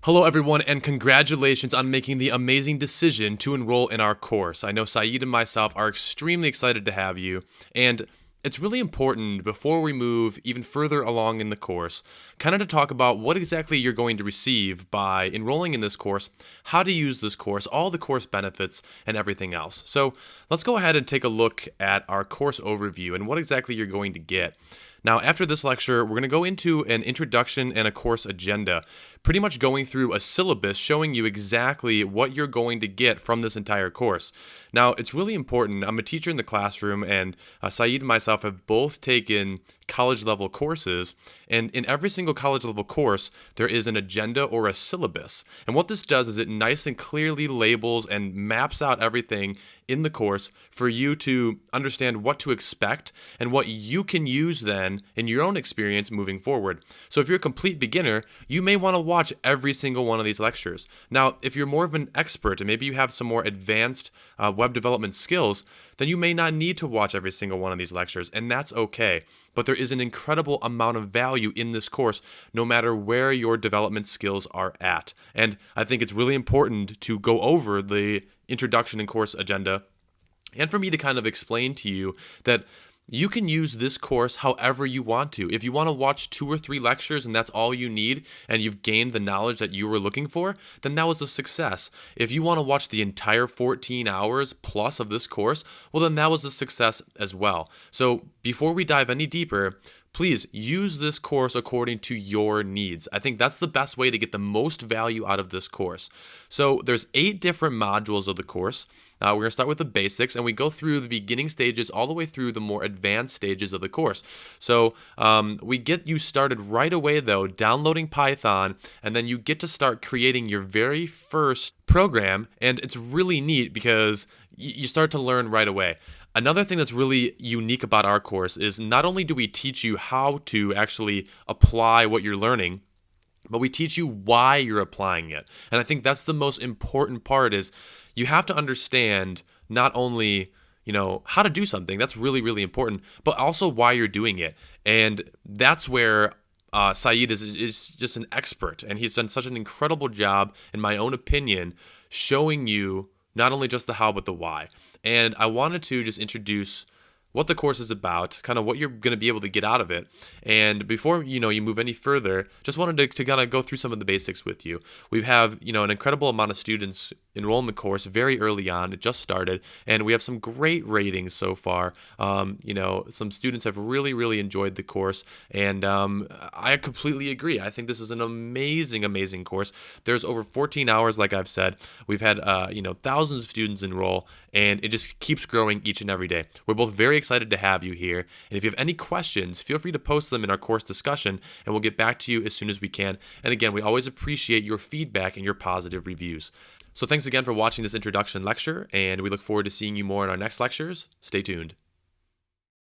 Hello, everyone, and congratulations on making the amazing decision to enroll in our course. I know Saeed and myself are extremely excited to have you, and it's really important before we move even further along in the course, kind of to talk about what exactly you're going to receive by enrolling in this course, how to use this course, all the course benefits, and everything else. So let's go ahead and take a look at our course overview and what exactly you're going to get. Now, after this lecture, we're going to go into an introduction and a course agenda, pretty much going through a syllabus showing you exactly what you're going to get from this entire course. Now, it's really important. I'm a teacher in the classroom, and Saeed and myself have both taken college-level courses, and in every single college-level course, there is an agenda or a syllabus. And what this does is it nice and clearly labels and maps out everything in the course for you to understand what to expect and what you can use then in your own experience moving forward. So if you're a complete beginner, you may want to watch every single one of these lectures. Now, if you're more of an expert and maybe you have some more advanced web development skills, then you may not need to watch every single one of these lectures, and that's okay. But there is an incredible amount of value in this course, no matter where your development skills are at. And I think it's really important to go over the introduction and course agenda, and for me to kind of explain to you that you can use this course however you want to. If you want to watch 2 or 3 lectures and that's all you need and you've gained the knowledge that you were looking for, then that was a success. If you want to watch the entire 14 hours plus of this course, well, then that was a success as well. So before we dive any deeper, please use this course according to your needs. I think that's the best way to get the most value out of this course. So there's 8 different modules of the course. We're going to start with the basics, and we go through the beginning stages all the way through the more advanced stages of the course. So we get you started right away, though, downloading Python, and then you get to start creating your very first program, and it's really neat because you start to learn right away. Another thing that's really unique about our course is not only do we teach you how to actually apply what you're learning, but we teach you why you're applying it. And I think that's the most important part is you have to understand not only, how to do something, that's really, really important, but also why you're doing it. And that's where Saeed is just an expert, and he's done such an incredible job, in my own opinion, showing you not only just the how, but the why. And I wanted to just introduce what the course is about, kind of what you're going to be able to get out of it. And before you move any further, just wanted to kind of go through some of the basics with you. We have an incredible amount of students enroll in the course very early on. It just started, and we have some great ratings so far. Some students have really, really enjoyed the course, and I completely agree. I think this is an amazing, amazing course. There's over 14 hours, like I've said. We've had thousands of students enroll, and it just keeps growing each and every day. We're both very excited to have you here, and if you have any questions, feel free to post them in our course discussion, and we'll get back to you as soon as we can. And again, we always appreciate your feedback and your positive reviews. So thanks again for watching this introduction lecture, and we look forward to seeing you more in our next lectures. Stay tuned.